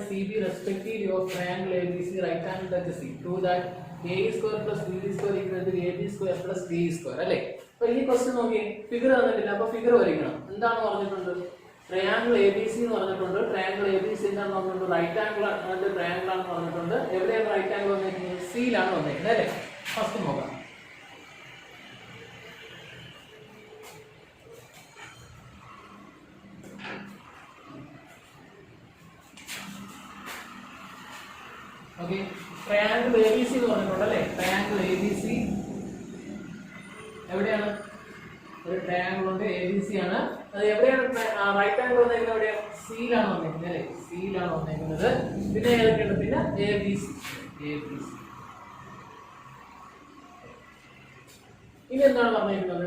CB respectively of triangle ABC right angle that is C. Prove that A square plus BD square equal to AB square plus D square. അല്ലേ? അപ്പോൾ ഈ question നോക്കി figure തന്നിട്ടില്ല, അപ്പോൾ figure വരയ്ക്കണം. എന്താണ് പറഞ്ഞിട്ടുണ്ട്? ട്രയാങ്കിൾ ABC എന്ന് പറഞ്ഞിട്ടുണ്ട്. ട്രയാങ്കിൾ ABC എന്താണെന്ന് പറഞ്ഞിട്ടുണ്ട്? റൈറ്റ് ആംഗിൾ ആണ്, ട്രയാങ്കിൾ ആണെന്ന് പറഞ്ഞിട്ടുണ്ട്. എവിടെയാണ് റൈറ്റ് ആംഗിൾ വന്നിരിക്കുന്നത്? സിയിലാണ് വന്നിരിക്കുന്നത് അല്ലേ? ഫസ്റ്റ് നോക്കാം. ഓക്കെ, ട്രയാങ്കിൾ ABC എന്ന് പറഞ്ഞിട്ടുണ്ട് അല്ലേ? ട്രയാങ്കിൾ ABC എവിടെയാണ്? ഒരു ട്രയാങ്കിൾ ഉണ്ട്, ABC ആണ്. അത് എവിടെയാണ് റൈറ്റ് ആംഗിൾ വന്നിരിക്കുന്നത്? എവിടെയാണ്? സിയിലാണ് വന്നിരിക്കുന്നത് അല്ലേ? സിയിലാണ് വന്നിരിക്കുന്നത്. പിന്നെ ഏതൊക്കെയാണ്? പിന്നെ ABC. ഇനി എന്താണ് പറഞ്ഞിരിക്കുന്നത്?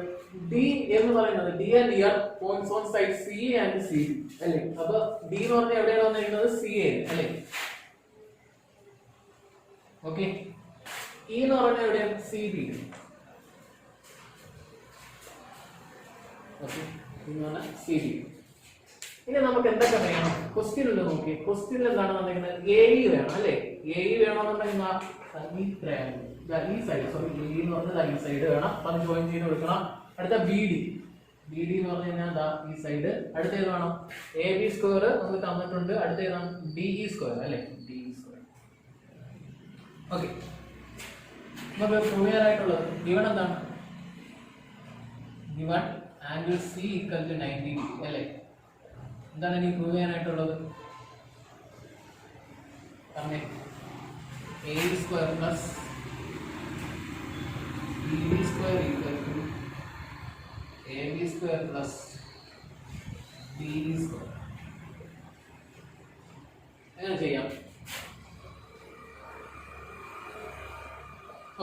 ഡി എന്ന് പറയുന്നത് D and year points on side C and C അല്ലേ? അപ്പൊ ഡി എന്ന് പറഞ്ഞാൽ എവിടെയാണ് വന്നിരിക്കുന്നത്? സി എ അല്ലേ? ഓക്കെ, ഇ എന്ന് പറഞ്ഞാൽ എവിടെയാണ്? C B. ഓക്കെ, എന്ന് പറഞ്ഞാൽ സി ബി. ഇനി നമുക്ക് എന്തൊക്കെ വേണം? ക്വസ്റ്റ്യനിൽ നോക്കി. ക്വസ്റ്റ്യനിൽ എന്താണ് വന്നിരിക്കുന്നത്? എ ഇ വേണം അല്ലേ? എ ഇ വേണമെന്നുണ്ടെങ്കിൽ ഈ ട്രയാങ്കിൾ ഈ സൈഡ്, സോറി എ എന്ന് പറഞ്ഞാൽ ഈ സൈഡ് വേണം. അത് ജോയിൻ ചെയ്ത് കൊടുക്കണം. അടുത്ത ബി ഡി എന്ന് പറഞ്ഞു കഴിഞ്ഞാൽ ഈ സൈഡ്. അടുത്ത ഏത് വേണം? എ ബി സ്ക്വയർ നമുക്ക് തന്നിട്ടുണ്ട്. അടുത്ത ഏതാണ്? ഡി ഇ സ്ക്വയർ അല്ലേ? D E square. ഓക്കെ, നമുക്ക് പ്രൂവ് ചെയ്യാനായിട്ടുള്ളത് ഗിവൺ എന്താണ്? Given angle C equal to 90 degree അല്ലേ? എന്താണ് ഇനി പ്രൂവ് ചെയ്യാനായിട്ടുള്ളത്? പറഞ്ഞേ. A square plus B D square equal to A B square plus B D square. എങ്ങനെ ചെയ്യാം?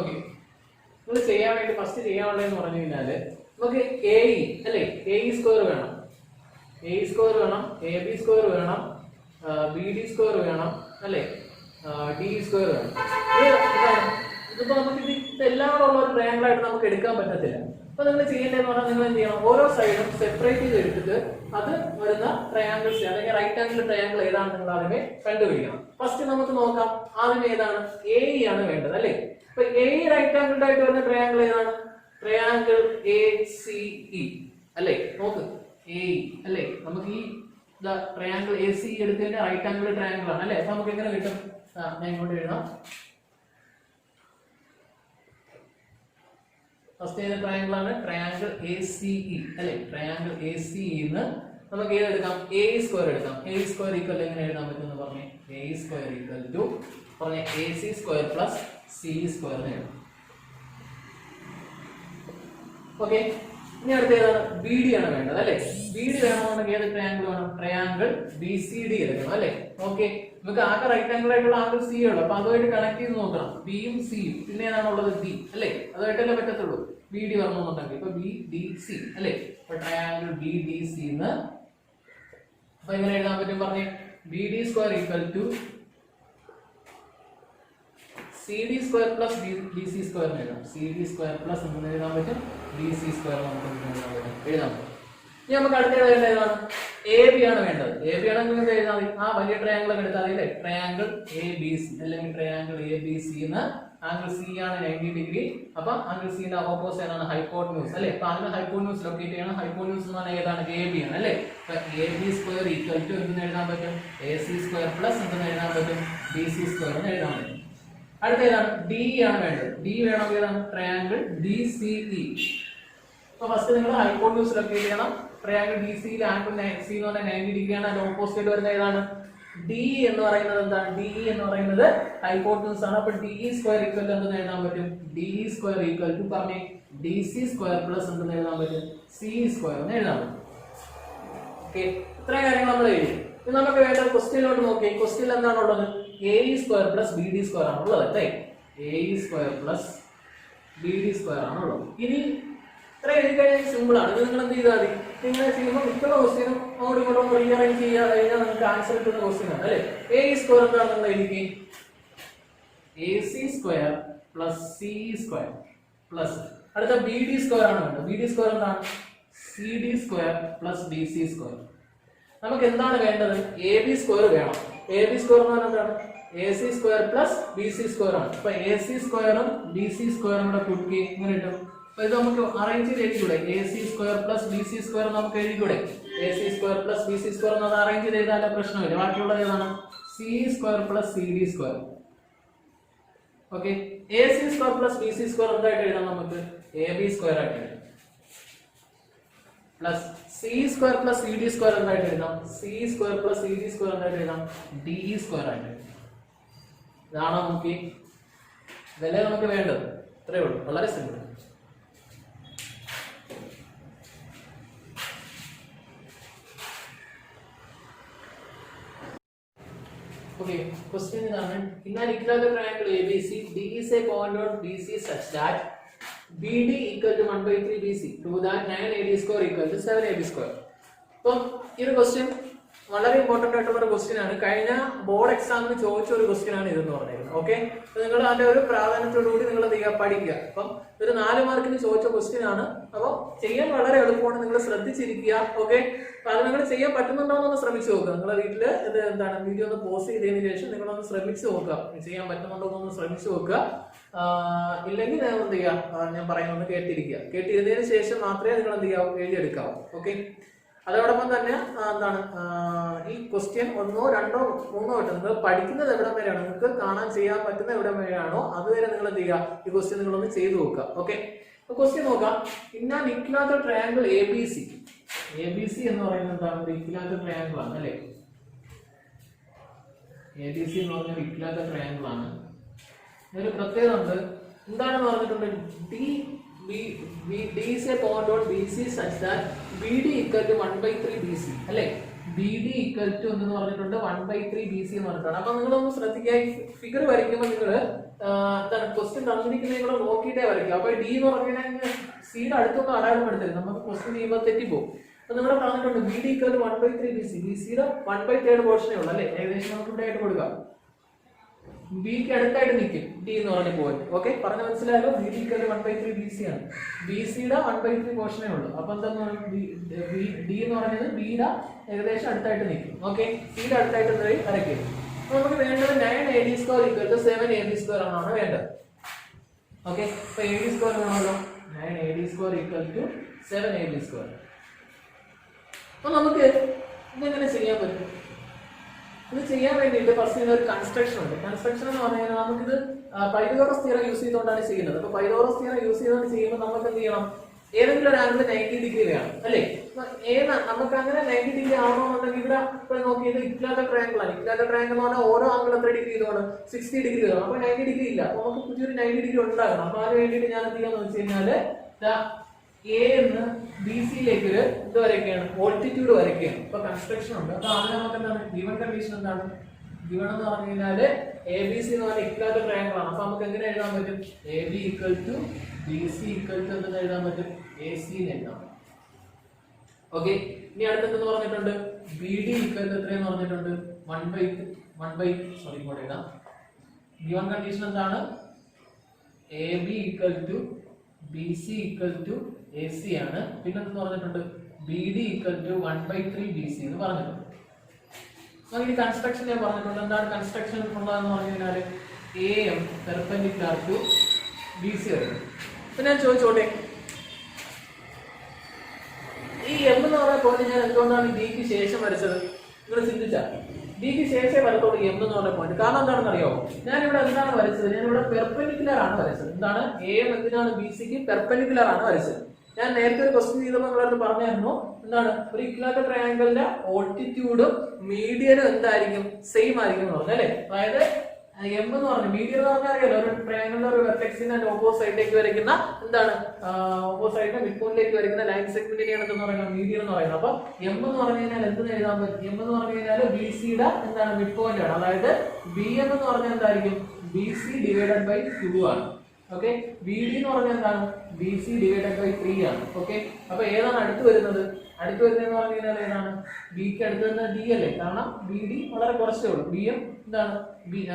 ഓക്കെ, ഇത് ചെയ്യാൻ വേണ്ടി ഫസ്റ്റ് ചെയ്യാനുള്ളതെന്ന് പറഞ്ഞു കഴിഞ്ഞാൽ നമുക്ക് എ ഇ അല്ലേ? എ ഇ സ്ക്വയർ വേണം, എ ഇ സ്ക്വയർ വേണം, എ ബി സ്ക്വയർ വേണം, ബി ഡി സ്ക്വയർ വേണം അല്ലേ? ഡി സ്ക്വയർ വേണം. ഇതിപ്പോ നമുക്ക് ഇതെല്ലാം കൂടെ ഉള്ള ഒരു ട്രയാങ്കിൾ ആയിട്ട് നമുക്ക് എടുക്കാൻ പറ്റത്തില്ല. അപ്പൊ നിങ്ങൾ ചെയ്യേണ്ടതെന്ന് പറഞ്ഞാൽ നിങ്ങൾ എന്ത് ചെയ്യണം? ഓരോ സൈഡും സെപ്പറേറ്റ് ചെയ്ത് എടുത്തിട്ട് അത് വരുന്ന ട്രയാങ്കിൾസ് അല്ലെങ്കിൽ റൈറ്റ് ആംഗിൾ ട്രയാങ്കിൾ ഏതാണ് നിങ്ങൾ ആദ്യമേ കണ്ടുപിടിക്കണം. ഫസ്റ്റ് നമുക്ക് നോക്കാം. ആദ്യം ഏതാണ്? എ ഇ ആണ് വേണ്ടത് അല്ലേ? അപ്പൊ എ ഇ റൈറ്റ് ആംഗിൾ ആയിട്ട് വരുന്ന ട്രയാങ്കിൾ ഏതാണ്? ട്രയാങ്കിൾ എ സി ഇ അല്ലേ? നോക്ക്, എ ഇ അല്ലേ? നമുക്ക് ഈ ട്രയാങ്കിൾ എ സി എടുത്തതിന്റെ റൈറ്റ് ആംഗിൾ ട്രയാങ്കിൾ ആണ് അല്ലേ? അപ്പൊ നമുക്ക് എങ്ങനെ കിട്ടും? ഞാൻ ഇങ്ങോട്ട് എഴുതാം. ഫസ്റ്റ് ഏത് ട്രയാങ്കിൾ ആണ്? ട്രയാങ്കിൾ എ സി ഇ അല്ലേ? ട്രയാങ്കിൾ എ സി ഇന്ന് നമുക്ക് ഏത് എടുക്കാം? എ സ്ക്വയർ എടുക്കാം. എ സ്ക്വയർ ഈക്വൽ എങ്ങനെ എഴുതാൻ പറ്റുമെന്ന് പറഞ്ഞേ. എ സ്ക്വയർ ഈക്വൽ ടു പറഞ്ഞേ A C square plus C square എഴുതാം. ഓക്കെ, ഇനി അടുത്ത ഏതാണ്? ബി ഡി ആണ് വേണ്ടത് അല്ലേ? ബി ഡി വേണമെന്നുണ്ടെങ്കിൽ ഏത് ട്രയാങ്കിൾ വേണം? ട്രയാങ്കിൾ ബി സി ഡി എടുക്കണം അല്ലേ? ഓക്കെ, നമുക്ക് ആകെ റൈറ്റ് ആംഗിൾ ആയിട്ടുള്ള ആംഗിൾ സി ഉള്ളു. അപ്പൊ അതുമായിട്ട് കണക്ട് ചെയ്ത് നോക്കണം. ബിയും സിയും പിന്നെ ഏതാണുള്ളത്? ഡി അല്ലേ? അതുമായിട്ടല്ലേ പറ്റത്തുള്ളൂ. ബി ഡി വരണമെന്നുണ്ടെങ്കിൽ ഇപ്പൊ ബി ഡി സി അല്ലേ? അപ്പൊ ട്രയാങ്കിൾ ബി ഡി സി എന്ന് അപ്പൊ എങ്ങനെ എഴുതാൻ പറ്റും പറഞ്ഞേ? B D square equal to C D square plus B C square എഴുതാം. സി ഡി സ്ക്വയർ പ്ലസ് എന്ന് എഴുതാൻ പറ്റും, ബി സി സ്ക്വയർ നമുക്ക് എഴുതാൻ പറ്റും. ഇനി നമുക്ക് അടുത്ത വേണ്ടത് ഏതാണ്? എ ബി ആണ് വേണ്ടത്. എ ബി ആണെങ്കിൽ നിങ്ങൾക്ക് എഴുതാൻ മതി. ആ വലിയ ട്രയാങ്കിൾ ഒക്കെ എടുത്താൽ മതി അല്ലേ? ട്രയാങ്കിൾ എ ബി സി അല്ലെങ്കിൽ ട്രയാങ്കിൾ എ ബി സി എന്ന് ആംഗിൾ സി ആണ് 90 ഡിഗ്രി. അപ്പൊ ആംഗിൾ സിന്റെ ഓപ്പോസിറ്റ് ഏതാണ്? ഹൈപ്പോട്ടന്യൂസ് അല്ലേ? അപ്പൊ അതിന് ഹൈപ്പോട്ടന്യൂസ് ലൊക്കേറ്റ് ചെയ്യണം. ഹൈപ്പോട്ടന്യൂസ് എന്ന് പറഞ്ഞാൽ ഏതാണ്? എ ബി ആണ് അല്ലേ? അപ്പൊ A B square equal to എന്തെന്ന് എഴുതാൻ പറ്റും? എ സി സ്ക്വയർ പ്ലസ് എന്തെന്ന് എഴുതാൻ പറ്റും? ബി സി സ്ക്വയർ എന്ന് എഴുതാൻ പറ്റും. അടുത്ത ഏതാണ്? ഡി ആണ് വേണ്ടത്. ഡി വേണമെങ്കിൽ ഏതാണ്? Triangle D C E. അപ്പൊ ഫസ്റ്റ് നിങ്ങൾ ഹൈപ്പോട്ടന്യൂസ് ലൊക്കേറ്റ് ചെയ്യണം. ട്രയാങ്കിൾ ഡി സിയിൽ ആംഗിൾ സി എന്ന് പറഞ്ഞാൽ 90 ഡിഗ്രി ആണ്. അതിന്റെ ഓപ്പോസിറ്റ് വരുന്ന ഏതാണ്? ഡി എന്ന് പറയുന്നത് എന്താണ്? ഡി എന്ന് പറയുന്നത് ഹൈപ്പോട്ടന്യൂസ് ആണ്. അപ്പൊ ഡി സ്ക്വയർ ഈക്വൽ ടു എന്തെന്ന് എഴുതാൻ പറ്റും? ഡി സ്ക്വയർ ഈക്വൽ ടു പറഞ്ഞേ ഡി സി സ്ക്വയർ പ്ലസ് എന്തെന്ന് എഴുതാൻ പറ്റും? സി സ്ക്വയർ എന്ന് എഴുതാൻ പറ്റും. ഓക്കെ, ഇത്രയും കാര്യങ്ങൾ നമ്മൾ എഴുതി. ഇനി നമുക്ക് വേണ്ട ക്വസ്റ്റ്യനിലോട്ട് നോക്കി. ക്വസ്റ്റ്യൻ എന്താണുള്ളത്? A square plus B D square ആണുള്ളത് അല്ലേ? A square plus B D square ആണുള്ളത്. ഇനി ഇത്ര എഴുതി കഴിഞ്ഞാൽ സിമ്പിൾ ആണ്. ഇത് നിങ്ങൾ എന്ത് ചെയ്താൽ മതി? ഇങ്ങനെ ചെയ്യുമ്പോൾ മിക്കുള്ള ക്വസ്റ്റ്യനും അങ്ങോട്ടും ഇങ്ങോട്ടും റീഅറേഞ്ച് ചെയ്യാതെ കഴിഞ്ഞാൽ നിങ്ങൾക്ക് ആൻസർ കിട്ടുന്ന ക്വസ്റ്റ്യൻ ആണ് അല്ലേ? എ സ്ക്വയർ എന്താണ് നിങ്ങൾ എഴുതി? A C square plus C square plus അടുത്ത ബി ഡി സ്ക്വയർ ആണ് വേണ്ടത്. ബി ഡി സ്ക്വയർ എന്താണ്? C D square plus D C square. നമുക്ക് എന്താണ് വേണ്ടത്? എ ബി സ്ക്വയർ വേണം. എ ബി സ്ക്വയർ എന്ന് പറഞ്ഞാൽ എന്താണ്? A C square plus B C square ആണ്. അപ്പൊ എ സി സ്ക്വയറും ബി സി സ്ക്വയറും കൂടെ കൂട്ടി ഇങ്ങനെ കിട്ടും. അപ്പൊ ഇത് നമുക്ക് അറേഞ്ച് ചെയ്ത് എഴുതിക്കൂടെ? A C square plus B C square നമുക്ക് എഴുതിക്കൂടെ? A C square plus B C square എന്ന് അറേഞ്ച് ചെയ്ത് എഴുതാനുള്ള പ്രശ്നമില്ല. ബാക്കിയുള്ളത് ഏതാണ്? C square plus C D square. Okay, A C square plus B C square എന്തായിട്ട് എഴുതാം? നമുക്ക് എ ബി സ്ക്വയർ ആയിട്ട് എഴുതാം. Plus C square plus C D square എന്തായിട്ട് എഴുതാം? C square plus C D square എന്തായിട്ട് എഴുതാം? ഡി സ്ക്വയർ ആയിട്ട് എഴുതാം. ഇതാണോ നോക്കി? ഇതല്ലേ നമുക്ക് വേണ്ടത്? ഇത്രയേ ഉള്ളൂ, വളരെ simple. Okay, question is in an equilateral triangle ABC, D is a point on BC such that BD equal to 1/3 BC. To that 9AD square equal to 7AB square. So, this question വളരെ important ആയിട്ടുള്ള ഒരു question ആണ്. കഴിഞ്ഞ board എക്സാമിന് ചോദിച്ച ഒരു question ആണ് ഇതെന്ന് പറഞ്ഞിരുന്നത്. ഓക്കെ, നിങ്ങൾ അതിന്റെ ഒരു പ്രാധാന്യത്തോടുകൂടി നിങ്ങൾ പഠിക്കുക. അപ്പം ഒരു 4 മാർക്കിന് ചോദിച്ച ക്വസ്റ്റ്യൻ ആണ്. അപ്പോൾ ചെയ്യാൻ വളരെ എളുപ്പമാണ്, നിങ്ങൾ ശ്രദ്ധിച്ചിരിക്കുക. ഓക്കെ, അപ്പൊ അത് നിങ്ങൾ ചെയ്യാൻ പറ്റുന്നുണ്ടോ എന്ന് ശ്രമിച്ചു നോക്കുക. നിങ്ങളുടെ വീട്ടില് ഇത് എന്താണ് വീഡിയോ ഒന്ന് പോസ്റ്റ് ചെയ്തതിനു ശേഷം നിങ്ങളൊന്ന് ശ്രമിച്ചു നോക്കുക, ചെയ്യാൻ പറ്റുന്നുണ്ടോ എന്നൊന്ന് ശ്രമിച്ചു നോക്കുക. ഇല്ലെങ്കിൽ ഞാൻ എന്ത് ചെയ്യുക, ഞാൻ പറയുന്നത് കേട്ടിരിക്കുക. കേട്ടിരുന്നതിന് ശേഷം മാത്രമേ നിങ്ങൾ എന്ത് ചെയ്യാവൂ, എഴുതിയെടുക്കാവൂ. ഓക്കെ, അതോടൊപ്പം തന്നെ എന്താണ് ഈ ക്വസ്റ്റ്യൻ 1, 2, 3 വട്ടം നിങ്ങൾ പഠിക്കുന്നത് എവിടം വരെയാണോ, നിങ്ങൾക്ക് കാണാൻ ചെയ്യാൻ പറ്റുന്ന എവിടം വരെയാണോ അതുവരെ നിങ്ങൾ എന്ത് ചെയ്യുക, ഈ ക്വസ്റ്റ്യൻ നിങ്ങളൊന്ന് ചെയ്തു നോക്കുക. ഓക്കെ, ക്വസ്റ്റ്യൻ നോക്കാം. In an equilateral triangle A B C. A B C എന്ന് പറയുന്നത് എന്താണ്? ഒരു ഇക്വിലാറ്ററൽ ട്രയാങ്കിൾ ആണ് അല്ലേ? എ ബി സി എന്ന് പറഞ്ഞ ഇക്വിലാറ്ററൽ ട്രയാങ്കിൾ ആണ്. ഇതിന് പ്രത്യേകത ഉണ്ട്. എന്താണെന്ന് പറഞ്ഞിട്ടുണ്ട്? D is a point on BC such that BD equal to 1/3 BC അല്ലേ? BD equal to എന്ന് പറഞ്ഞിട്ടുണ്ട് 1/3 BC എന്ന് പറഞ്ഞിട്ടുണ്ട്. അപ്പൊ നിങ്ങളൊന്ന് ശ്രദ്ധിക്കുക, ഫിഗർ വരയ്ക്കുമ്പോൾ നിങ്ങൾ എന്താണ് ക്വസ്റ്റ്യൻ തന്നിരിക്കുന്നത് നിങ്ങൾ നോക്കിയിട്ടേ വരയ്ക്കുക. അപ്പൊ D എന്ന് പറഞ്ഞാൽ സിയുടെ അടുത്തൊന്നും അടയാളം എടുത്തരുത്, നമുക്ക് ക്വസ്റ്റ്യൻ ചെയ്യുമ്പോൾ തെറ്റിപ്പോകും. അപ്പൊ നിങ്ങൾ പറഞ്ഞിട്ടുണ്ട് BD equal to 1/3 BC. BCയുടെ 1/3 പോർഷനേ ഉള്ളൂ അല്ലേ? ഏകദേശം നമുക്ക് ഇവിടെ ആയിട്ട് കൊടുക്കാം. ബിക്ക് അടുത്തായിട്ട് നിൽക്കും ഡി എന്ന് പറഞ്ഞ പോയിന്റ്. ഓക്കെ, പറഞ്ഞ മനസ്സിലായല്ലോ? B D equal 1/3 B C ആണ്. ബി സിയുടെ 1/3 പോർഷനേ ഉള്ളൂ. അപ്പൊ എന്താന്ന് ഡി എന്ന് പറഞ്ഞത് ബിയുടെ ഏകദേശം അടുത്തായിട്ട് നിൽക്കും. ഓക്കെ, സിയുടെ അടുത്തായിട്ട് വരയ്ക്കും. അപ്പൊ നമുക്ക് വേണ്ടത് 9AD square equal to 7AB square ആണ് വേണ്ടത്. ഓക്കെ, അപ്പൊ AD square വേണമല്ലോ. 9AD square equal to 7AB square. അപ്പൊ നമുക്ക് ഇതെങ്ങനെ ചെയ്യാൻ പറ്റും? ഇത് ചെയ്യാൻ വേണ്ടിയിട്ട് ഫസ്റ്റ് ഒരു കൺസ്ട്രക്ഷൻ ഉണ്ട്. കൺസ്ട്രക്ഷൻ എന്ന് പറഞ്ഞാൽ നമുക്കിത് പൈതഗോറസ് തിയറം യൂസ് ചെയ്തുകൊണ്ടാണ് ചെയ്യുന്നത്. അപ്പൊ പൈതഗോറസ് തിയറം യൂസ് ചെയ്തുകൊണ്ട് ചെയ്യുമ്പോൾ നമുക്ക് എന്ത് ചെയ്യണം? ഏതെങ്കിലും ഒരു ആംഗിൾ 90 ഡിഗ്രി വേണം അല്ലേ? നമുക്ക് അങ്ങനെ 90 ഡിഗ്രി ആവണമെന്നുണ്ടെങ്കിൽ ഇവിടെ ഇപ്പോൾ നോക്കിയത് ഇക്വിലാറ്ററൽ ട്രയാങ്കിൾ ആണ്. ഇക്വിലാറ്ററൽ ട്രയാങ്കിൾ എന്ന് പറഞ്ഞാൽ ഓരോ ആംഗിൾ എത്ര ഡിഗ്രി ഇതുകൊണ്ട് 60 ഡിഗ്രി വേണം. അപ്പൊ 90 ഡിഗ്രി ഇല്ല, അപ്പൊ നമുക്ക് പുതിയൊരു 90 ഡിഗ്രി ഉണ്ടാകണം. അപ്പൊ അതിന് വേണ്ടിയിട്ട് ഞാൻ എന്ത് ചെയ്യാന്ന് വെച്ച് കഴിഞ്ഞാല് എ എന്ന് ബി സിയിലേക്ക് ഒരു ഇത് വരയ്ക്കുകയാണ്, ഓൾട്ടിറ്റ്യൂഡ് വരയ്ക്കുകയാണ്. ഇപ്പൊ കൺസ്ട്രക്ഷൻ ഉണ്ട്. അപ്പൊ അത് നമുക്ക് എന്താണ് ഗിവൺ കണ്ടീഷൻ എന്താണ്? ഗിവൺ എന്ന് പറഞ്ഞു കഴിഞ്ഞാല് എ ബി സി എന്ന് പറഞ്ഞാൽ ഇക്വിലാറ്ററൽ ട്രയാങ്കിൾ ആണ്. അപ്പൊ നമുക്ക് എങ്ങനെ എഴുതാൻ പറ്റും? A B equal to B C equal to എന്തെന്ന് എഴുതാൻ പറ്റും? എ സി എന്ന് എഴുതാൻ പറ്റും. ഓക്കെ, ഇനി അടുത്തെന്ന് പറഞ്ഞിട്ടുണ്ട് ബി ഡി ഈക്വൽ ടു എത്രയെന്ന് പറഞ്ഞിട്ടുണ്ട്? 1/3 ഇങ്ങോട്ട് എഴുതാം. ഗിവൺ കണ്ടീഷൻ എന്താണ്? A B equal to B C equal to A C ആണ്. പിന്നെ എന്ന് പറഞ്ഞിട്ടുണ്ട് B D equal to 1/3 B C എന്ന് പറഞ്ഞിട്ടുണ്ട്. ഈ കൺസ്ട്രക്ഷൻ ഞാൻ പറഞ്ഞിട്ടുണ്ട്. എന്താണ് കൺസ്ട്രക്ഷൻ ഉള്ളതെന്ന് പറഞ്ഞു കഴിഞ്ഞാൽ A M perpendicular to B C വരുന്നത്. അപ്പൊ ഞാൻ ചോദിച്ചോട്ടെ, ഈ എം എന്ന് പറയുന്ന പോയിന്റ് ഞാൻ എന്തുകൊണ്ടാണ് ഡിക്ക് ശേഷം വരച്ചത്? നിങ്ങൾ ചിന്തിച്ചാൽ ഡിക്ക് ശേഷം വരത്തോളൂ എം എന്ന് പറഞ്ഞ പോയിന്റ്. കാരണം എന്താണെന്ന് അറിയാമോ? ഞാനിവിടെ എന്താണ് വരച്ചത്? ഞാനിവിടെ പെർപെൻഡിക്കുലർ ആണ് വരച്ചത്. എന്താണ്? എ എം എന്തിനാണ്? ബി സിക്ക് പെർപെൻഡിക്കുലർ ആണ് വരച്ചത്. ഞാൻ നേരത്തെ ഒരു ക്വസ്റ്റ്യൻ ചെയ്തപ്പോൾ നിങ്ങളടുത്ത് പറഞ്ഞായിരുന്നു എന്താണ്? ഒരു ഇക്വിലാറ്ററൽ ട്രയാങ്കിളിന്റെ ഓൾട്ടിറ്റ്യൂഡും മീഡിയനും എന്തായിരിക്കും? സെയിം ആയിരിക്കും എന്ന് പറഞ്ഞു അല്ലേ? അതായത് എം എന്ന് പറഞ്ഞു മീഡിയൻ എന്ന് പറഞ്ഞാൽ അറിയാലോ, ഒരു ട്രയാങ്കിളിന്റെ ഒരു വെർട്ടെക്സിന്റെ ഓപ്പോസൈഡിലേക്ക് വരയ്ക്കുന്ന എന്താണ് ഓപ്പോസൈഡിന്റെ മിഡ്പോയിന്റിലേക്ക് വരയ്ക്കുന്ന ലൈൻ സെഗ്മെന്റിനെയാണ് എന്തെന്ന് പറയുന്നത്? മീഡിയൻ എന്ന് പറയുന്നത്. അപ്പൊ എം എന്ന് പറഞ്ഞു കഴിഞ്ഞാൽ എന്തെന്ന് എഴുതാൻ പറ്റും? എം എന്ന് പറഞ്ഞു കഴിഞ്ഞാൽ ബി സിയുടെ എന്താണ് മിഡ്പോയിന്റ് ആണ്. അതായത് ബി എം എന്ന് പറഞ്ഞാൽ എന്തായിരിക്കും? ബി സി ഡിവൈഡഡ് ബൈ 2 ആണ്. ഓക്കെ, ബി ഡി എന്ന് പറഞ്ഞാൽ എന്താണ്? ബി സി ഡിവൈഡഡ് ബൈ 3 ആണ്. ഓക്കെ, അപ്പൊ ഏതാണ് അടുത്ത് വരുന്നത്? അടുത്ത് വരുന്നതെന്ന് പറഞ്ഞു കഴിഞ്ഞാൽ ഏതാണ്? ബിക്ക് അടുത്ത് വരുന്ന ഡി അല്ലേ? കാരണം ബി ഡി വളരെ കുറച്ചേ ഉള്ളൂ. ബി എം എന്താണ്? ബി ഡി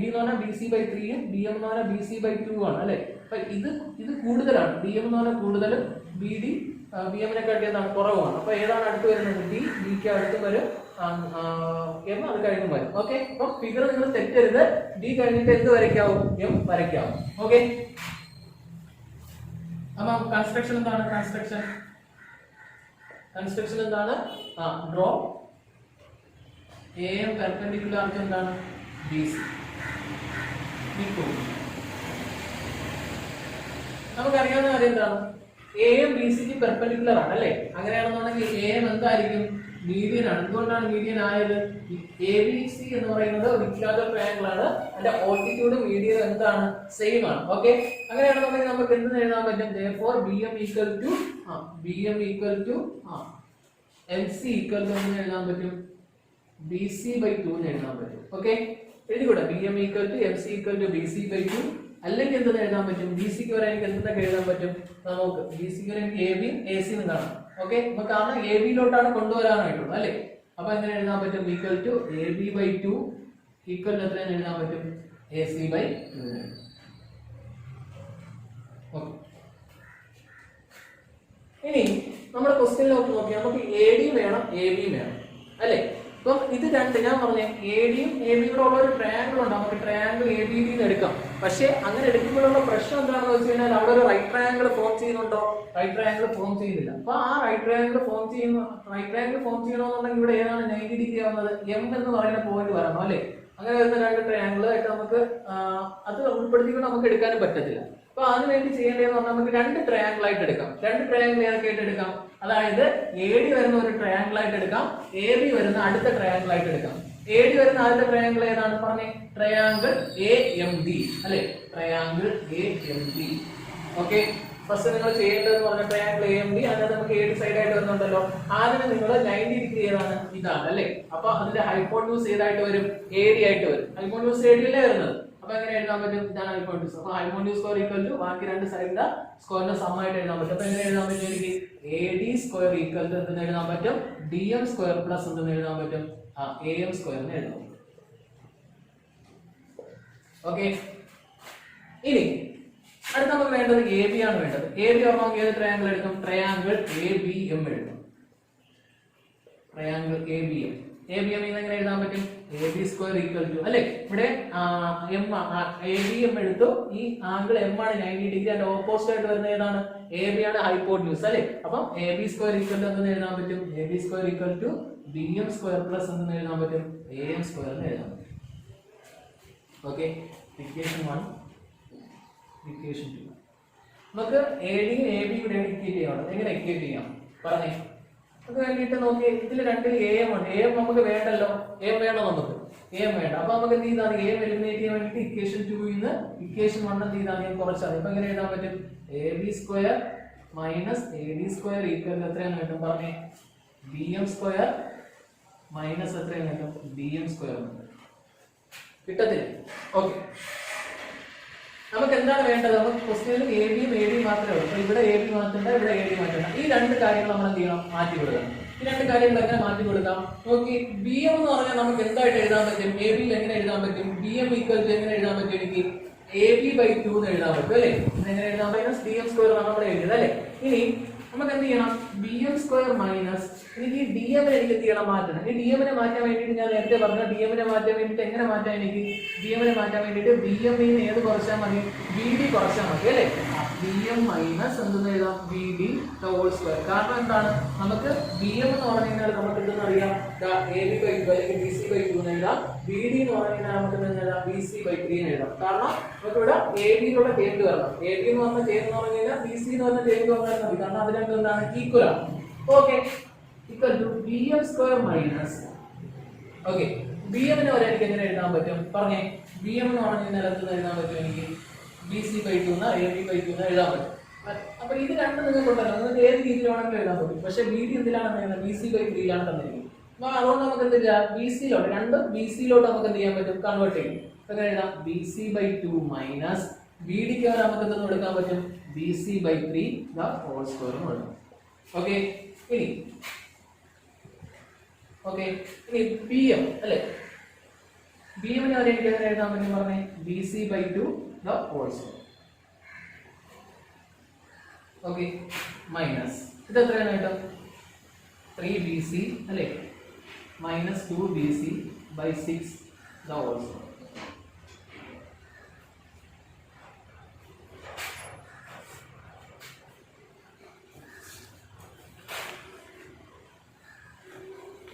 എന്ന് പറഞ്ഞാൽ B C by 3 B M എന്ന് പറഞ്ഞാൽ ബി സി ബൈ 2 ആണ് അല്ലെ? അപ്പൊ ഇത് കൂടുതലാണ്. ബി എം എന്ന് പറഞ്ഞാൽ കൂടുതലും ബി ഡി ബി എമ്മിനെ കാട്ടി എന്താണ്? കുറവാണ്. അപ്പൊ ഏതാണ് അടുത്ത് വരുന്നത്? ഡി. ബിക്ക് അടുത്ത് വരും എം അത് കഴിഞ്ഞ് വരും. ഓക്കെ, അപ്പൊ ഫിഗർ നിങ്ങൾ തെറ്റരുത്. ഡി കഴിഞ്ഞിട്ട് എന്ത് വരയ്ക്കാവും? എം വരയ്ക്കാവും. ഓക്കെ, അപ്പൊ കൺസ്ട്രക്ഷൻ എന്താണ്? കൺസ്ട്രക്ഷൻ എന്താണ്? Draw A M perpendicular to എന്താണ്? B C. നമുക്കറിയാവുന്ന കാര്യം എന്താണ്? എ എം ബി സിക്ക് പെർപെൻഡിക്കുലർ ആണ് അല്ലേ? അങ്ങനെയാണെന്നുണ്ടെങ്കിൽ എ എം എന്തായിരിക്കും? മീഡിയൻ ആണ്. എന്തുകൊണ്ടാണ് മീഡിയൻ ആയത്? എ ബി സി എന്ന് പറയുന്നത് ഒരു ഇക്വിലാറ്ററൽ ട്രയാങ്കിൾ ആണ്. അതിന്റെ ഓൾട്ടിറ്റ്യൂഡ് മീഡിയൻ എന്താണ്? സെയിം ആണ്. ഓക്കെ, അങ്ങനെയാണെന്നുണ്ടെങ്കിൽ നമുക്ക് എന്ത് എഴുതാൻ പറ്റും? therefore bm equal to mc equal to എന്ന് എഴുതാൻ പറ്റും? bc/2 എന്ന് എഴുതാൻ പറ്റും. Okay, എഴുതിക്കൂടെ? bm equal to mc equal to bc/2. അല്ലെങ്കിൽ എന്തെന്ന് എഴുതാൻ പറ്റും? ബി സിക്ക് വരെ എനിക്ക് എന്തൊക്കെ എഴുതാൻ പറ്റും? നമുക്ക് ബി സിക്ക് വരെ എ ബി എ സി എന്ന് കാണാം. ഓക്കെ, നമുക്ക് കാരണം എ ബിയിലോട്ടാണ് കൊണ്ടുവരാനായിട്ടുള്ളത് അല്ലേ? അപ്പൊ എങ്ങനെ എഴുതാൻ പറ്റും? ഈക്വൽ ടു എ ബി/2 ഈക്വൽ ടു എത്രയെന്ന് എഴുതാൻ പറ്റും? എ സി/2. ഓക്കെ, ഇനി നമ്മുടെ ക്വസ്റ്റ്യനിലോട്ട് നോക്കിയാൽ നമുക്ക് എ ഡി വേണം, എ ബി വേണം അല്ലേ? അപ്പം ഇത് രണ്ട് ഞാൻ പറഞ്ഞേ, എ ഡിയും എ ബിയും കൂടെ ഉള്ള ഒരു ട്രയാങ്കിൾ ഉണ്ട്. നമുക്ക് ട്രയാങ്കിൾ എ ബി ഡി എന്ന് എടുക്കാം. പക്ഷെ അങ്ങനെ എടുക്കുമ്പോഴുള്ള പ്രശ്നം എന്താണെന്ന് വെച്ച് കഴിഞ്ഞാൽ അവിടെ ഒരു റൈറ്റ് ട്രയാങ്കിൾ ഫോം ചെയ്യുന്നുണ്ടോ? റൈറ്റ് ട്രയാങ്കിൾ ഫോം ചെയ്യുന്നില്ല. അപ്പൊ ആ റൈറ്റ് ട്രയാങ്കിൾ ഫോം ചെയ്യണമെന്നുണ്ടെങ്കിൽ ഇവിടെ ഏതാണ് 90 ഡിഗ്രി ആവുന്നത്? എം എന്ന് പറയുന്ന പോയിന്റ് വരണം അല്ലേ? അങ്ങനെ വരുന്ന രണ്ട് ട്രയാങ്കിൾ ആയിട്ട് നമുക്ക് അത് ഉൾപ്പെടുത്തിക്കൊണ്ട് നമുക്ക് എടുക്കാനും പറ്റത്തില്ല. അപ്പൊ അതിന് വേണ്ടി ചെയ്യേണ്ടതെന്ന് പറഞ്ഞാൽ നമുക്ക് രണ്ട് ട്രയാങ്കിൾ ആയിട്ട് എടുക്കാം. രണ്ട് ട്രയാങ്കിൾ ഏതൊക്കെ ആയിട്ട് എടുക്കാം? അതായത് എ ഡി വരുന്ന ഒരു ട്രയാങ്കിൾ ആയിട്ട് എടുക്കാം, എ ബി വരുന്ന അടുത്ത ട്രയാങ്കിൾ ആയിട്ട് എടുക്കാം. എ ഡി വരുന്ന ആദ്യത്തെ ട്രയാങ്കിൾ ഏതാണ്? പറഞ്ഞേ, ട്രയാങ്കിൾ എ എം ഡി അല്ലെ? Triangle A M D. Okay, first നിങ്ങൾ ചെയ്യേണ്ടതെന്ന് പറഞ്ഞ ട്രയാങ്കിൾ എ എം ഡി, അതിനകത്ത് നമുക്ക് ഏത് സൈഡ് ആയിട്ട് വരുന്നുണ്ടല്ലോ. ആദ്യം നിങ്ങൾ 90 ഡിഗ്രി ഏതാണ്? ഇതാണ് അല്ലെ? അപ്പൊ അതിന്റെ ഹൈപ്പോട്ടന്യൂസ് ഏതായിട്ട് വരും? എ ഡി ആയിട്ട് വരും. ഹൈപ്പോട്ടന്യൂസ് എ ഡി അല്ലേ വരുന്നത്? അപ്പൊ എങ്ങനെ എഴുതാൻ പറ്റും? ഇതാണ് ഹൈപ്പോട്ടന്യൂസ്. അപ്പൊ ഹൈപ്പോട്ടന്യൂസ് സ്ക്വയർ ഈക്വൽ ടു ബാക്കി രണ്ട് സൈഡിന്റെ സ്ക്വയറിന്റെ സം ആയിട്ട് എഴുതാൻ പറ്റും. അപ്പൊ എങ്ങനെ എഴുതാൻ പറ്റും? എനിക്ക് A D square equal to എന്തെന്ന് എഴുതാൻ പറ്റും? ഡി എം സ്ക്വയർ പ്ലസ് എന്തെന്ന് എഴുതാൻ പറ്റും? എ എം സ്ക്വയർ എന്ന് എഴുതാൻ പറ്റും. ഓക്കെ, ഇനി അടുത്ത നമുക്ക് വേണ്ടത് എ ബി ആണ് വേണ്ടത്. എ ബി ഓർമ്മ ഏത് ട്രയാങ്കിൾ എടുക്കും? ട്രയാങ്കിൾ എ ബി എം എടുക്കും. Triangle A B M. A B M എങ്ങനെ എഴുതാൻ പറ്റും? A B square equal to അല്ലെ? ഇവിടെ എം എ ബി എം എടുത്തു. ഈ ആംഗിൾ എം ആണ് 90 ഡിഗ്രി. അതിന്റെ ഓപ്പോസിറ്റ് ആയിട്ട് വരുന്ന ഏതാണ്? എ ബി ആണ് ഹൈപ്പോട്ടന്യൂസ് അല്ലെ? അപ്പം A B square equal to എന്തെന്ന് എഴുതാൻ പറ്റും? A B square equal to B M square plus എന്തെന്ന് എഴുതാൻ പറ്റും? എ എം സ്ക്വയർ എന്ന് എഴുതാൻ പറ്റും. Okay, equation 1, equation 2. നമുക്ക് എ ഡിയും എ ബിയും കൂടെ ഇക്വേറ്റ് ചെയ്യണം. എങ്ങനെ ഇക്വേറ്റ് ചെയ്യാം പറഞ്ഞേ? അത് വേണ്ടിയിട്ട് നോക്കി, ഇതിൽ രണ്ടിൽ എ എം ഉണ്ട്. എ എം നമുക്ക് വേണ്ടല്ലോ. എ എം വേണോ? നമുക്ക് എ എം വേണ്ട. അപ്പൊ നമുക്ക് എന്ത് ചെയ്താൽ എ എം എലിമിനേറ്റ് ചെയ്യാൻ വേണ്ടിയിട്ട് ഇക്വേഷൻ 2 ന്ന് ഇക്വേഷൻ 1 എന്ത് ചെയ്താൽ കുറച്ചാൽ ഇപ്പൊ എങ്ങനെ എഴുതാൻ പറ്റും? A B square minus A D square equal എത്രയാണ് കിട്ടും പറഞ്ഞേ? ബി എം സ്ക്വയർ മൈനസ് എത്രയാണ് കിട്ടും? ബി എം സ്ക്വയർ കിട്ടത്തില്ല. ഓക്കെ, നമുക്ക് എന്താണ് വേണ്ടത്? നമുക്ക് ക്വസ്റ്റ്യനിൽ എ ബിയും എ ഡിയും മാത്രമേ ഉള്ളൂ. അപ്പൊ ഇവിടെ എ ബി മാറ്റണ്ട, ഇവിടെ എ ഡി മാറ്റണ്ട. ഈ രണ്ട് കാര്യങ്ങൾ നമ്മൾ എന്ത് ചെയ്യണം? മാറ്റി കൊടുക്കണം. ഈ രണ്ട് കാര്യങ്ങൾ എങ്ങനെ മാറ്റി കൊടുക്കാം? നോക്കി, ബി എം എന്ന് പറഞ്ഞാൽ നമുക്ക് എന്തായിട്ട് എഴുതാൻ പറ്റും? എ ബിയിൽ എങ്ങനെ എഴുതാൻ പറ്റും? ബി എം ഈക്വൽ ടു എങ്ങനെ എഴുതാൻ പറ്റും? എനിക്ക് എ ബി/2 എന്ന് എഴുതാൻ പറ്റും അല്ലേ? എങ്ങനെ എഴുതാൻ? മൈനസ് ഡി എം സ്ക്വയർ ആണ് നമ്മൾ എഴുതിയത് അല്ലേ? ഇനി നമുക്ക് എന്ത് ചെയ്യണം? ബി എം സ്ക്വയർ മൈനസ് എനിക്ക് ഡി എമ്മിനെ എനിക്ക് എന്ത് ചെയ്യണം? മാറ്റണം. ഈ ഡി എമ്മിനെ മാറ്റാൻ വേണ്ടിയിട്ട് ഞാൻ നേരത്തെ പറഞ്ഞ ഡി എമ്മിനെ മാറ്റാൻ വേണ്ടിയിട്ട് എങ്ങനെ മാറ്റാൻ? എനിക്ക് ഡി എമ്മിനെ മാറ്റാൻ വേണ്ടിയിട്ട് ബി എമ്മിൽ നിന്ന് ഏത് കുറച്ചാൽ മതി? ബി ഡി കുറച്ചാൽ മതി അല്ലേ? ബി എം മൈനസ് എന്തെന്ന് എഴുതാം? B D whole square. കാരണം എന്താണ്? നമുക്ക് ബി എം എന്ന് പറഞ്ഞു കഴിഞ്ഞാൽ നമുക്ക് എന്തെന്ന് അറിയാം? എ ബി/2 അല്ലെങ്കിൽ ബി സി/2 എന്ന് എഴുതാം. ബി ഡി എന്ന് പറഞ്ഞു കഴിഞ്ഞാൽ നമുക്ക് എന്തെന്ന് എഴുതാം? ബി സി/3 എന്ന് എഴുതാം. കാരണം നമുക്ക് ഇവിടെ എ ബിയിലുള്ള ചേഞ്ച് വരണം. എ ബി എന്ന് പറഞ്ഞ ചേഞ്ച് എന്ന് പറഞ്ഞു കഴിഞ്ഞാൽ ബി സി എന്ന് പറഞ്ഞ ചേഞ്ച് വന്നാൽ മതി. കാരണം അത് രണ്ടും എന്താണ്? ഈക്വൽ ആണ്. Okay, equal to B M square minus. Okay, B എമ്മിനെ വരെ എനിക്ക് എങ്ങനെ എഴുതാൻ പറ്റും പറഞ്ഞേ? ബി എം എന്ന് പറഞ്ഞു കഴിഞ്ഞാൽ എന്തെന്ന് എഴുതാൻ പറ്റും? എനിക്ക് ബി സി/2 എ ബി/2 എഴുതാൻ പറ്റും. അപ്പൊ ഇത് രണ്ടും നിങ്ങൾക്ക് ഉണ്ടല്ലോ. നിങ്ങൾക്ക് ഏത് രീതിയിൽ വേണമെങ്കിലും എഴുതാൻ പറ്റും. പക്ഷെ ബി ഡി എന്തിലാണ് തന്നിരിക്കുന്നത്? ബി സി/3 തന്നിരിക്കുന്നത്. അപ്പൊ അതുകൊണ്ട് നമുക്ക് എന്ത് ചെയ്യാം? ബി സിയിലോട്ട് രണ്ട് ബി സിയിലോട്ട് നമുക്ക് എന്ത് ചെയ്യാൻ പറ്റും? കൺവേർട്ട് ചെയ്യും. എങ്ങനെ എഴുതാം? ബി സി/2 മൈനസ് ബി ഡിക്ക് വരെ നമുക്ക് എന്തെന്ന് കൊടുക്കാൻ പറ്റും? ബി സി/3 ഹോൾ സ്ക്വയർ എന്ന് കൊടുക്കാം. ഓക്കെ, ഇനി ബി എം അല്ലെ? ബി എമ്മിനെ വരെ എനിക്ക് എങ്ങനെ എഴുതാൻ പറ്റും പറഞ്ഞേ? ബി സി/2 ഹോൾ സ്ക്വയർ. ഓക്കെ, മൈനസ് ഇത് എത്രയാണ് കേട്ടോ? 3bc അല്ലേ? minus 2bc by 6 the whole square.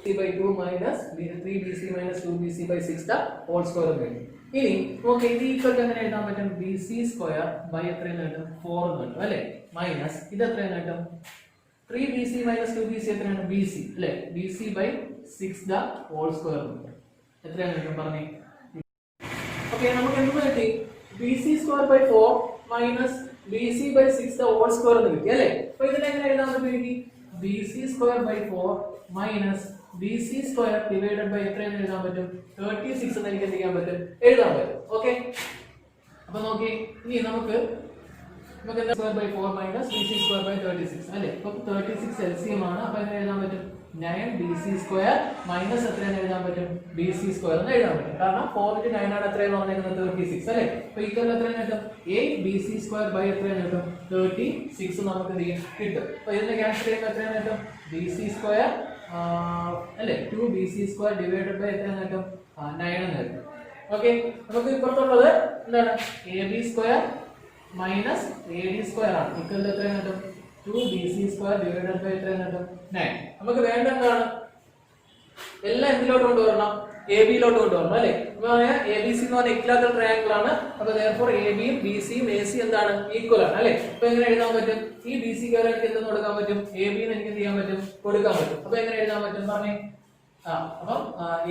C by 2 minus 3bc minus 2bc by 6 the whole square കിട്ടും. ഇനി നമുക്ക് ഇത് ഈക്വൽ എങ്ങനെ എഴുതാൻ പറ്റും? bc സ്ക്വയർ ബൈ എത്രയെന്ന് കിട്ടും? 4 എന്ന് കിട്ടും അല്ലേ? മൈനസ് ഇത് എത്രയെന്ന് കിട്ടും? 3bc minus 2bc എത്രയാണ്? bc അല്ലേ? bc by 6 the whole square എത്രയാണ് കിട്ടും പറഞ്ഞേ? ഓക്കെ, നമുക്ക് എന്ത് കിട്ടി? bc square by 4 minus bc by 6 the whole square എന്ന് കിട്ടി അല്ലേ? അപ്പോൾ ഇതിനെ എങ്ങനെ എഴുതാൻ പറ്റും? bc square by 4 minus bc square divided by എത്രയെന്ന് എഴുതാൻ പറ്റും? 36 എന്ന് എനിക്ക് എന്ത് ചെയ്യാൻ പറ്റും? എഴുതാൻ പറ്റും. ഓക്കെ, അപ്പൊ നോക്കി ഇനി നമുക്ക് എന്താ square by 4 minus bc square by 36 അല്ലേ? അപ്പോൾ 36 LCM ആണ്. അപ്പോൾ എങ്ങനെ എഴുതാൻ പറ്റും? 9bc സ്ക്വയർ മൈനസ് എത്രയെന്ന് എഴുതാൻ പറ്റും? bc സ്ക്വയർ എന്ന് എഴുതാൻ പറ്റും. കാരണം 4 × 9 ആണ് എത്രയെന്ന് പറഞ്ഞിരിക്കുന്നത്? 36 അല്ലേ? അപ്പോൾ ഈക്വൽ എത്രയെന്ന് കിട്ടും? 8bc സ്ക്വയർ ബൈ എത്രയെന്ന് കിട്ടും? 36 നമുക്ക് എന്ത് ചെയ്യും? കിട്ടും. അപ്പോൾ ഇതിനെ ക്യാൻസൽ ചെയ്യുമ്പോൾ എത്രയെന്ന് കിട്ടും? bc സ്ക്വയർ അല്ലേ 2bc സ്ക്വയർ ഡിവൈഡഡ് ബൈ എത്രയെന്ന് കിട്ടും? 9 എന്ന് കിട്ടും. ഓക്കെ, നമുക്ക് ഇപ്പുറത്തുള്ളത് എന്താണ്? ab square minus ad square ആണ്. ഈക്വൽ എത്രയെന്ന് കിട്ടും? 2bc സ്ക്വയർ ഡിവൈഡഡ് ബൈ എത്രയെന്ന് കിട്ടും? 9. നമുക്ക് വേണ്ട എന്താണ്? എല്ലാം എന്തിലോട്ട് കൊണ്ടുവരണം? ab ലോട്ട് കൊണ്ടുവരണം അല്ലേ? abc എന്ന് പറഞ്ഞാൽ ഇക്വിലാറ്ററൽ ട്രയാങ്കിൾ ആണ്. അപ്പോൾ therefore ab യും bc യും ac എന്താണ്? ഈക്വൽ ആണ് അല്ലേ? അപ്പോൾ എങ്ങനെ എഴുതാൻ പറ്റും? ഈ bc ക്ക് എനിക്ക് എന്തെന്ന് കൊടുക്കാൻ പറ്റും? ab ന് എനിക്ക് എന്ത് ചെയ്യാൻ പറ്റും? കൊടുക്കാൻ പറ്റും. അപ്പോൾ എങ്ങനെ എഴുതാൻ പറ്റും പറഞ്ഞേ? അപ്പം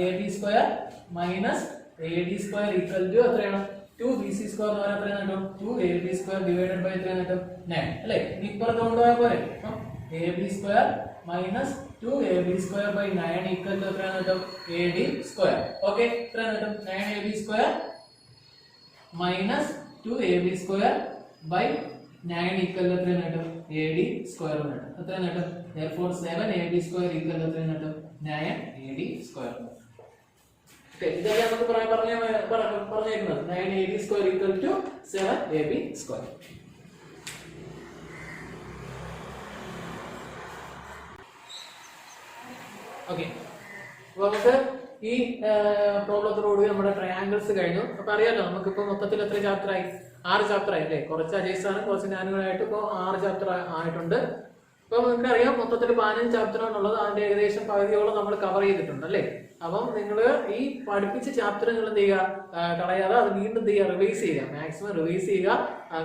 ab square minus ad square equal to എത്രയാണ്? 2bc സ്ക്വയർ എന്ന് പറഞ്ഞാൽ എത്രയാണ് കിട്ടും? 2ab സ്ക്വയർ ഡിവൈഡഡ് ബൈ എത്രയാണ് കിട്ടും? 9 അല്ലേ? ഇപ്പുറത്ത് കൊണ്ടുപോയാൽ പോലെ ab square minus 2ab square by 9 equal to എത്രയാണ് കിട്ടും? ad square. ഓക്കെ, എത്രയാണ് കിട്ടും? 9ab square minus 2ab square by 9 equal to എത്രയാണ് കിട്ടും? ad സ്ക്വയർ എന്ന് കിട്ടും. എത്രയാണ് കിട്ടും? therefore 7ab square equal to എത്രയാണ് കിട്ടും? 9ad square. ഇതെല്ലാം നമുക്ക് പറഞ്ഞേക്കുന്നത് 9ab square equal to 7ab square. Okay, അപ്പോൾ നമുക്ക് ഈ പ്രോബ്ലത്തോടുകൂടി നമ്മുടെ ട്രയാങ്കിൾസ് കഴിഞ്ഞു. അപ്പോൾ അറിയാലോ നമുക്കിപ്പോൾ മൊത്തത്തിൽ എത്ര ചാപ്റ്റർ ആയി? 6 ചാപ്റ്റർ ആയി അല്ലേ? കുറച്ച് അജയ്സാണ്, കുറച്ച് ഞാനുകളായിട്ട് ഇപ്പോൾ 6 ചാപ്റ്റർ ആയിട്ടുണ്ട്. അപ്പോൾ നിങ്ങൾക്ക് അറിയാം മൊത്തത്തിൽ 15 ചാപ്റ്റർ ആണുള്ളത്. അതിന്റെ ഏകദേശം പകുതിയോളം നമ്മൾ കവർ ചെയ്തിട്ടുണ്ട് അല്ലേ? അപ്പം നിങ്ങൾ ഈ പഠിപ്പിച്ച ചാപ്റ്റർ നിങ്ങൾ എന്ത് ചെയ്യുക? കളയാതെ അത് വീണ്ടും എന്ത് ചെയ്യുക? റിവൈസ് ചെയ്യുക, മാക്സിമം റിവൈസ് ചെയ്യുക.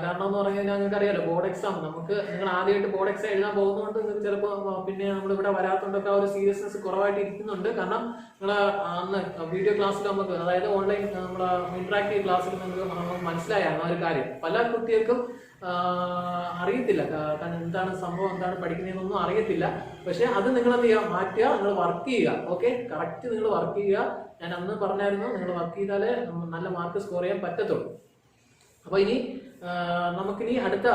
കാരണം എന്ന് പറഞ്ഞു കഴിഞ്ഞാൽ നിങ്ങൾക്ക് അറിയാലോ ബോർഡ് എക്സാം നമുക്ക് നിങ്ങൾ ആദ്യമായിട്ട് ബോർഡ് എക്സാം എഴുതാൻ പോകുന്നതുകൊണ്ട് നിങ്ങൾക്ക് ചിലപ്പോൾ പിന്നെ നമ്മളിവിടെ വരാത്തതുകൊണ്ടൊക്കെ ആ ഒരു സീരിയസ്നെസ് കുറവായിട്ട് ഇരിക്കുന്നുണ്ട്. കാരണം നിങ്ങൾ അന്ന് വീഡിയോ ക്ലാസ്സിൽ നമുക്ക് അതായത് ഓൺലൈൻ നമ്മുടെ ഇന്ററാക്റ്റീവ് ക്ലാസ്സിൽ നിങ്ങൾക്ക് മനസ്സിലായാണ് ആ ഒരു കാര്യം. പല കുട്ടികൾക്കും അറിയത്തില്ല എന്താണ് സംഭവം, എന്താണ് പഠിക്കുന്നതെന്നൊന്നും അറിയത്തില്ല. പക്ഷെ അത് നിങ്ങൾ എന്ത് ചെയ്യുക? മാറ്റുക, നിങ്ങൾ വർക്ക് ചെയ്യുക. ഓക്കെ, കറക്റ്റ് നിങ്ങൾ വർക്ക് ചെയ്യുക. ഞാൻ അന്ന് പറഞ്ഞായിരുന്നു നിങ്ങൾ വർക്ക് ചെയ്താലേ നല്ല മാർക്ക് സ്കോർ ചെയ്യാൻ പറ്റത്തുള്ളൂ. അപ്പോൾ ഇനി നമുക്കിനി അടുത്ത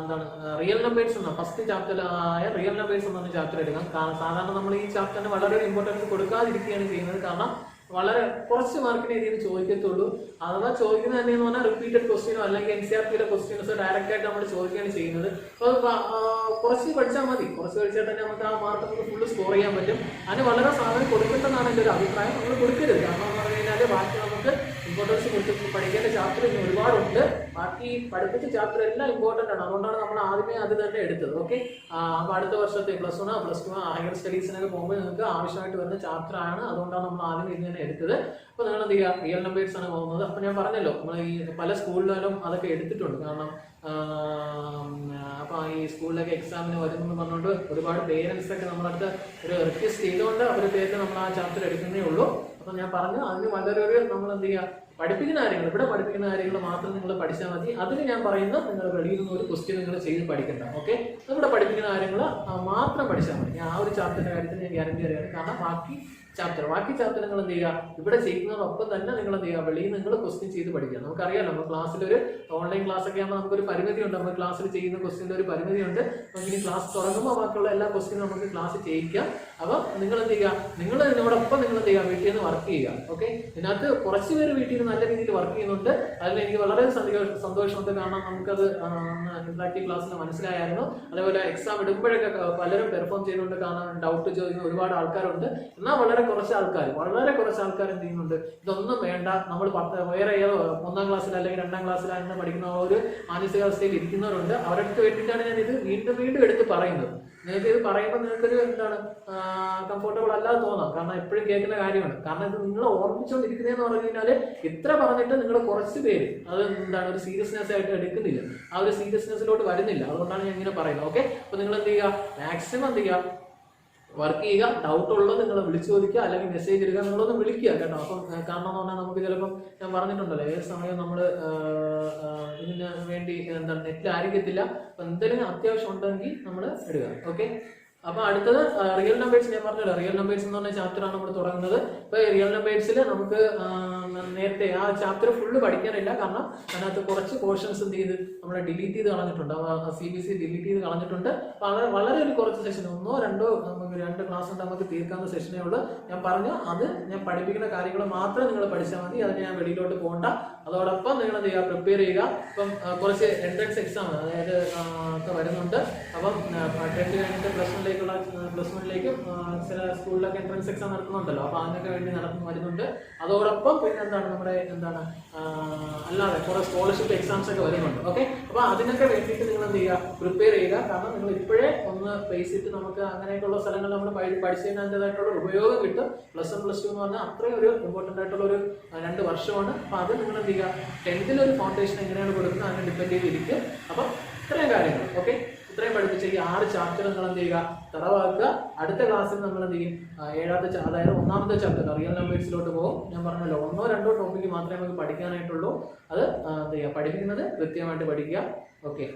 എന്താണ് റിയൽ നമ്പേഴ്സ് എന്ന ഫസ്റ്റ് ചാപ്റ്റർ ആയ റിയൽ നമ്പേഴ്സ് എന്ന ചാപ്റ്റർ എടുക്കാം. സാധാരണ നമ്മൾ ഈ ചാപ്റ്ററിന് വളരെ ഇമ്പോർട്ടൻസ് കൊടുക്കാതിരിക്കുകയാണ് ചെയ്യുന്നത്. കാരണം വളരെ കുറച്ച് മാർക്കിനെ ഇതിന് ചോദിക്കത്തുള്ളൂ. അഥവാ ചോദിക്കുന്നത് തന്നെയെന്ന് പറഞ്ഞാൽ റിപ്പീറ്റഡ് ക്വസ്റ്റ്യനോ അല്ലെങ്കിൽ NCERT ക്വസ്റ്റ്യൻസോ ഡയറക്റ്റ് ആയിട്ട് നമ്മൾ ചോദിക്കുകയാണ് ചെയ്യുന്നത്. അപ്പോൾ കുറച്ച് പഠിച്ചാൽ മതി. കുറച്ച് പഠിച്ചാൽ തന്നെ നമുക്ക് ആ മാർക്ക് നമുക്ക് ഫുള്ള് സ്കോർ ചെയ്യാൻ പറ്റും. അതിന് വളരെ സാധനം കൊടുക്കേണ്ടതാണ് എൻ്റെ ഒരു അഭിപ്രായം. നമ്മൾ കൊടുക്കരുത്. കാരണം എന്ന് പറഞ്ഞു കഴിഞ്ഞാൽ ബാക്കി നമുക്ക് ഇമ്പോർട്ടൻസ് കൊടുത്ത് പഠിക്കേണ്ട ചാപ്റ്റർ ഇനി ഒരുപാടുണ്ട്. ബാക്കി പഠിപ്പിച്ച ചാപ്റ്റർ എല്ലാം ഇമ്പോർട്ടൻ്റ് ആണ്. അതുകൊണ്ടാണ് നമ്മൾ ആദ്യമേ അത് തന്നെ എടുത്തത്. ഓക്കെ, അപ്പോൾ അടുത്ത വർഷത്തെ +1 +2 ഹയർ സ്റ്റഡീസിനൊക്കെ പോകുമ്പോൾ നിങ്ങൾക്ക് ആവശ്യമായിട്ട് വരുന്ന ചാപ്റ്റർ ആണ്. അതുകൊണ്ടാണ് നമ്മൾ ആദ്യം ഇത് തന്നെ എടുത്തത്. അപ്പോൾ നിങ്ങൾ എന്ത് ചെയ്യുക? റിയൽ നമ്പേഴ്സ് ആണ് പോകുന്നത്. അപ്പോൾ ഞാൻ പറഞ്ഞല്ലോ നമ്മൾ ഈ പല സ്കൂളിലും അതൊക്കെ എടുത്തിട്ടുണ്ട്. കാരണം അപ്പോൾ ഈ സ്കൂളിലൊക്കെ എക്സാമിന് വരുമെന്ന് പറഞ്ഞുകൊണ്ട് ഒരുപാട് പേരൻസ് ഒക്കെ നമ്മളടുത്ത് ഒരു റിക്വസ്റ്റ് ചെയ്തുകൊണ്ട് അവരുടെ പേരിൽ നമ്മൾ ആ ചാപ്റ്റർ എടുക്കുന്നേ ഉള്ളൂ. അപ്പോൾ ഞാൻ പറഞ്ഞു അതിന് വളരെ നമ്മൾ എന്ത് ചെയ്യുക? പഠിപ്പിക്കുന്ന കാര്യങ്ങൾ ഇവിടെ പഠിപ്പിക്കുന്ന കാര്യങ്ങൾ മാത്രം നിങ്ങൾ പഠിച്ചാൽ മതി. അതിന് ഞാൻ പറയുന്നത് നിങ്ങൾ വെളിയിൽ നിന്ന് ഒരു ക്വസ്റ്റ്യൻ നിങ്ങൾ ചെയ്ത് പഠിക്കണ്ട. ഓക്കെ, ഇവിടെ പഠിപ്പിക്കുന്ന കാര്യങ്ങൾ മാത്രം പഠിച്ചാൽ മതി. ഞാൻ ആ ഒരു ചാപ്റ്ററിന്റെ കാര്യത്തിൽ ഞാൻ ഗ്യാരണ്ടി അറിയാണ്. കാരണം ബാക്കി ചാപ്റ്റർ നിങ്ങൾ എന്ത് ചെയ്യുക? ഇവിടെ ചെയ്യുന്നതോടൊപ്പം തന്നെ നിങ്ങൾ എന്ത് ചെയ്യുക? വെളിയിൽ നിങ്ങൾ ക്വസ്റ്റ്യൻ ചെയ്ത് പഠിക്കുക. നമുക്കറിയാം നമ്മൾ ക്ലാസ്സിലൊരു ഓൺലൈൻ ക്ലാസ് ഒക്കെ ആകുമ്പോൾ നമുക്കൊരു പരിമിതിയുണ്ട്. നമ്മൾ ക്ലാസ്സിൽ ചെയ്യുന്ന ക്വസ്റ്റ്യൻ്റെ ഒരു പരിമിതിയുണ്ട്. അപ്പോൾ ഇനി ക്ലാസ് തുടങ്ങുമ്പോൾ ബാക്കിയുള്ള എല്ലാ ക്വസ്റ്റ്യനും നമുക്ക് ക്ലാസ് ചെയ്യിക്കാം. അപ്പം നിങ്ങൾ എന്ത് ചെയ്യുക, നിങ്ങൾ ഇതിനോടൊപ്പം നിങ്ങൾ എന്ത് ചെയ്യുക, വീട്ടിൽ നിന്ന് വർക്ക് ചെയ്യുക. ഓക്കെ, ഇതിനകത്ത് കുറച്ച് പേര് വീട്ടിൽ നിന്ന് നല്ല രീതിയിൽ വർക്ക് ചെയ്യുന്നുണ്ട്. അതിൽ എനിക്ക് വളരെ സന്തോഷമുണ്ട്. കാരണം നമുക്കത് ഇൻട്രാക്റ്റീവ് ക്ലാസ്സിൽ മനസ്സിലായിരുന്നു. അതേപോലെ എക്സാം ഇടുമ്പോഴൊക്കെ പലരും പെർഫോം ചെയ്യുന്നുണ്ട്. കാരണം ഡൗട്ട് ചോദിക്കുന്ന ഒരുപാട് ആൾക്കാരുണ്ട്. എന്നാൽ വളരെ കുറച്ച് ആൾക്കാർ എന്ത് ചെയ്യുന്നുണ്ട്, ഇതൊന്നും വേണ്ട, നമ്മൾ വേറെ ഏതോ 1ാം ക്ലാസ്സിൽ അല്ലെങ്കിൽ 2ാം ക്ലാസ്സിലാണെന്ന് പഠിക്കുന്ന ഒരു മാനസികാവസ്ഥയിൽ ഇരിക്കുന്നവരുണ്ട്. അവർക്ക് വേണ്ടിയിട്ടാണ് ഞാൻ ഇത് വീണ്ടും എടുത്ത് പറയുന്നത്. നിങ്ങൾക്ക് ഇത് പറയുമ്പോൾ നിങ്ങൾക്കൊരു എന്താണ് കംഫർട്ടബിൾ അല്ലാതെ തോന്നാം. കാരണം എപ്പോഴും കേൾക്കുന്ന കാര്യമാണ്. കാരണം ഇത് നിങ്ങൾ ഓർമ്മിച്ചുകൊണ്ടിരിക്കുന്നതെന്ന് പറഞ്ഞു കഴിഞ്ഞാൽ ഇത്ര പറഞ്ഞിട്ട് നിങ്ങൾ കുറച്ച് പേര് അത് എന്താണ് ഒരു സീരിയസ്നെസ് ആയിട്ട് എടുക്കുന്നില്ല, ആ ഒരു സീരിയസ്നെസ്സിലോട്ട് വരുന്നില്ല. അതുകൊണ്ടാണ് ഞാൻ ഇങ്ങനെ പറയുന്നത്. ഓക്കെ, അപ്പോൾ നിങ്ങൾ എന്ത് ചെയ്യുക, മാക്സിമം എന്ത് ചെയ്യുക, വർക്ക് ചെയ്യുക. ഡൗട്ട് ഉള്ളത് നിങ്ങൾ വിളിച്ചു ചോദിക്കുക, അല്ലെങ്കിൽ മെസ്സേജ് ഇടുക, നിങ്ങളൊന്ന് വിളിക്കുക കേട്ടോ. അപ്പം കാരണം എന്ന് പറഞ്ഞാൽ നമുക്ക് ചിലപ്പം ഞാൻ പറഞ്ഞിട്ടുണ്ടല്ലോ, ഏത് സമയം നമ്മൾ ഇതിന് വേണ്ടി എന്താണ് നെറ്റിൽ ആയിരിക്കത്തില്ല. അപ്പം എന്തെങ്കിലും അത്യാവശ്യം ഉണ്ടെങ്കിൽ നമ്മൾ ഇടുക. ഓക്കെ, അപ്പൊ അടുത്തത് റിയൽ നമ്പേഴ്സ്. ഞാൻ പറഞ്ഞല്ലോ, റിയൽ നമ്പേഴ്സ് എന്ന് പറഞ്ഞ ചാപ്റ്ററാണ് നമ്മൾ തുടങ്ങുന്നത്. ഇപ്പൊ റിയൽ നമ്പേഴ്സിൽ നമുക്ക് നേരത്തെ ആ ചാപ്റ്റർ ഫുള്ള് പഠിക്കാനില്ല. കാരണം അതിനകത്ത് കുറച്ച് പോർഷൻസ് എന്ത് ചെയ്ത് നമ്മൾ ഡിലീറ്റ് ചെയ്ത് കളഞ്ഞിട്ടുണ്ട്. CBC ഡിലീറ്റ് ചെയ്ത് കളഞ്ഞിട്ടുണ്ട്. വളരെ ഒരു കുറച്ച് സെഷൻ, 1-2 നമുക്ക് 2 ക്ലാസ് കൊണ്ട് നമുക്ക് തീർക്കാവുന്ന സെഷനേ ഉള്ളൂ. ഞാൻ പറഞ്ഞു, അത് ഞാൻ പഠിപ്പിക്കുന്ന കാര്യങ്ങൾ മാത്രം നിങ്ങൾ പഠിച്ചാൽ മതി. അതിന് ഞാൻ വെളിയിലോട്ട് പോകണ്ട. അതോടൊപ്പം നിങ്ങൾ എന്ത് ചെയ്യുക, പ്രിപ്പയർ ചെയ്യുക. ഇപ്പം കുറച്ച് എൻട്രൻസ് എക്സാം അതായത് ഒക്കെ വരുന്നുണ്ട്. അപ്പം 10th കഴിഞ്ഞിട്ട് പ്ലസ് വണ്ണിലേക്ക് ചില സ്കൂളിലൊക്കെ എൻട്രൻസ് എക്സാം നടത്തുന്നുണ്ടല്ലോ. അപ്പൊ അതിനൊക്കെ വേണ്ടി വരുന്നുണ്ട്. അതോടൊപ്പം പിന്നെ നമ്മുടെ അല്ലാതെ കുറെ സ്കോളർഷിപ്പ് എക്സാംസ് ഒക്കെ വരുന്നുണ്ട്. ഓക്കെ, അപ്പൊ അതിനൊക്കെ വേണ്ടിയിട്ട് നിങ്ങൾ എന്ത് ചെയ്യുക, പ്രിപ്പയർ ചെയ്യുക. കാരണം നിങ്ങൾ ഇപ്പോഴേ ഒന്ന് ബേസ് ചെയ്തിട്ട് നമുക്ക് അങ്ങനെയൊക്കെയുള്ള സ്ഥലങ്ങൾ നമ്മൾ പഠിച്ചതിൻ്റെതായിട്ടുള്ള ഉപയോഗം കിട്ടും. +1 +2 എന്ന് പറഞ്ഞാൽ അത്രയും ഒരു ഇമ്പോർട്ടൻ്റ് ആയിട്ടുള്ള ഒരു 2 വർഷമാണ്. അപ്പൊ അത് നിങ്ങൾ എന്ത് ചെയ്യുക, 10th ഒരു ഫൗണ്ടേഷൻ എങ്ങനെയാണ് കൊടുക്കുന്നത് അതിനെ ഡിപ്പെൻഡ് ചെയ്തിരിക്കും. അപ്പം ഇത്രയും കാര്യങ്ങൾ ഓക്കെ, ഇത്രയും പഠിപ്പിച്ച ഈ 6 ചാപ്റ്റർ നിങ്ങൾ എന്ത് ചെയ്യുക, തറവാക്കുക. അടുത്ത ക്ലാസ്സിൽ നമ്മൾ എന്ത് ചെയ്യും, 7ാമത്തെ അതായത് 1ാമത്തെ ചാപ്റ്റർ റിയൽ നമ്പേഴ്സിലോട്ട് പോകും. ഞാൻ പറഞ്ഞല്ലോ 1-2 ടോപ്പിക്ക് മാത്രമേ നമുക്ക് പഠിക്കാനായിട്ടുള്ളൂ. അത് എന്ത് ചെയ്യുക, പഠിപ്പിക്കുന്നത് കൃത്യമായിട്ട് പഠിക്കുക. ഓക്കെ.